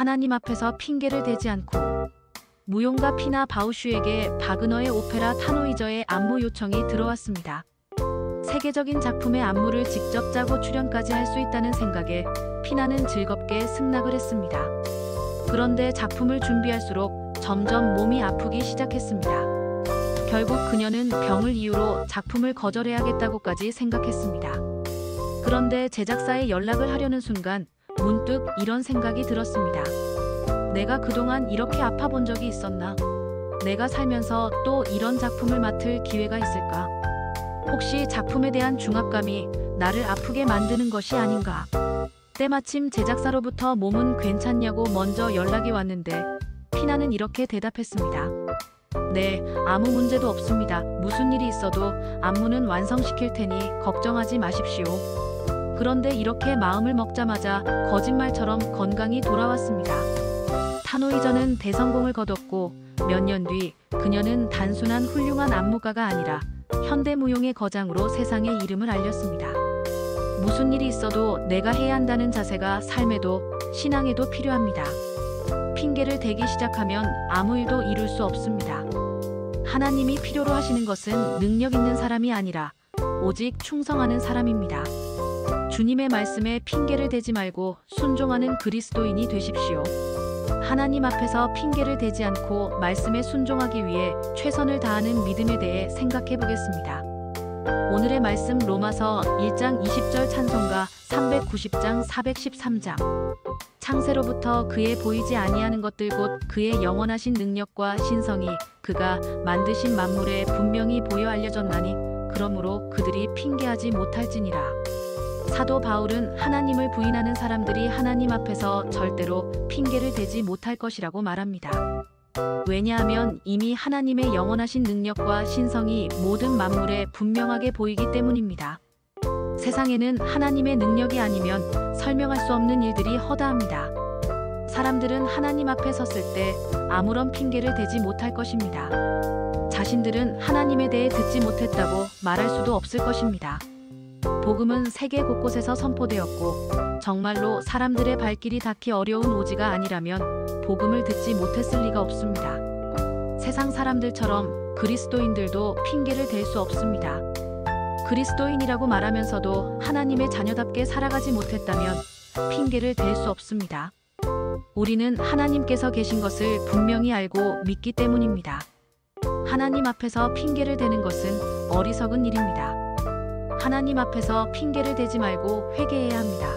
하나님 앞에서 핑계를 대지 않고 무용가 피나 바우슈에게 바그너의 오페라 타노이저의 안무 요청이 들어왔습니다. 세계적인 작품의 안무를 직접 짜고 출연까지 할 수 있다는 생각에 피나는 즐겁게 승낙을 했습니다. 그런데 작품을 준비할수록 점점 몸이 아프기 시작했습니다. 결국 그녀는 병을 이유로 작품을 거절해야겠다고까지 생각했습니다. 그런데 제작사에 연락을 하려는 순간 문득 이런 생각이 들었습니다. 내가 그동안 이렇게 아파 본 적이 있었나? 내가 살면서 또 이런 작품을 맡을 기회가 있을까? 혹시 작품에 대한 중압감이 나를 아프게 만드는 것이 아닌가? 때마침 제작사로부터 몸은 괜찮냐고 먼저 연락이 왔는데 피나는 이렇게 대답했습니다. 네, 아무 문제도 없습니다. 무슨 일이 있어도 안무는 완성시킬 테니 걱정하지 마십시오. 그런데 이렇게 마음을 먹자마자 거짓말처럼 건강이 돌아왔습니다. 타노이저는 대성공을 거뒀고 몇 년 뒤 그녀는 단순한 훌륭한 안무가가 아니라 현대무용의 거장으로 세상에 이름을 알렸습니다. 무슨 일이 있어도 내가 해야 한다는 자세가 삶에도 신앙에도 필요합니다. 핑계를 대기 시작하면 아무 일도 이룰 수 없습니다. 하나님이 필요로 하시는 것은 능력 있는 사람이 아니라 오직 충성하는 사람입니다. 주님의 말씀에 핑계를 대지 말고 순종하는 그리스도인이 되십시오. 하나님 앞에서 핑계를 대지 않고 말씀에 순종하기 위해 최선을 다하는 믿음에 대해 생각해 보겠습니다. 오늘의 말씀 로마서 1장 20절 찬송가 390장 413장 창세로부터 그의 보이지 아니하는 것들 곧 그의 영원하신 능력과 신성이 그가 만드신 만물에 분명히 보여 알려졌나니 그러므로 그들이 핑계하지 못할지니라. 사도 바울은 하나님을 부인하는 사람들이 하나님 앞에서 절대로 핑계를 대지 못할 것이라고 말합니다. 왜냐하면 이미 하나님의 영원하신 능력과 신성이 모든 만물에 분명하게 보이기 때문입니다. 세상에는 하나님의 능력이 아니면 설명할 수 없는 일들이 허다합니다. 사람들은 하나님 앞에 섰을 때 아무런 핑계를 대지 못할 것입니다. 자신들은 하나님에 대해 듣지 못했다고 말할 수도 없을 것입니다. 복음은 세계 곳곳에서 선포되었고 정말로 사람들의 발길이 닿기 어려운 오지가 아니라면 복음을 듣지 못했을 리가 없습니다. 세상 사람들처럼 그리스도인들도 핑계를 댈 수 없습니다. 그리스도인이라고 말하면서도 하나님의 자녀답게 살아가지 못했다면 핑계를 댈 수 없습니다. 우리는 하나님께서 계신 것을 분명히 알고 믿기 때문입니다. 하나님 앞에서 핑계를 대는 것은 어리석은 일입니다. 하나님 앞에서 핑계를 대지 말고 회개해야 합니다.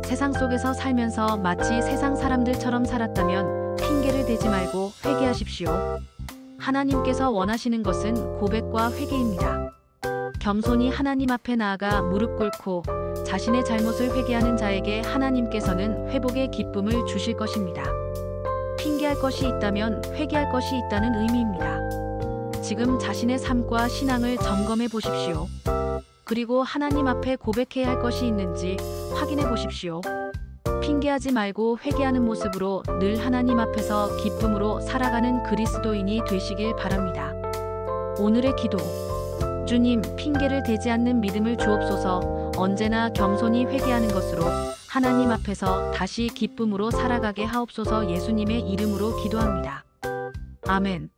세상 속에서 살면서 마치 세상 사람들처럼 살았다면 핑계를 대지 말고 회개하십시오. 하나님께서 원하시는 것은 고백과 회개입니다. 겸손히 하나님 앞에 나아가 무릎 꿇고 자신의 잘못을 회개하는 자에게 하나님께서는 회복의 기쁨을 주실 것입니다. 핑계할 것이 있다면 회개할 것이 있다는 의미입니다. 지금 자신의 삶과 신앙을 점검해 보십시오. 그리고 하나님 앞에 고백해야 할 것이 있는지 확인해 보십시오. 핑계하지 말고 회개하는 모습으로 늘 하나님 앞에서 기쁨으로 살아가는 그리스도인이 되시길 바랍니다. 오늘의 기도. 주님, 핑계를 대지 않는 믿음을 주옵소서. 언제나 겸손히 회개하는 것으로 하나님 앞에서 다시 기쁨으로 살아가게 하옵소서. 예수님의 이름으로 기도합니다. 아멘.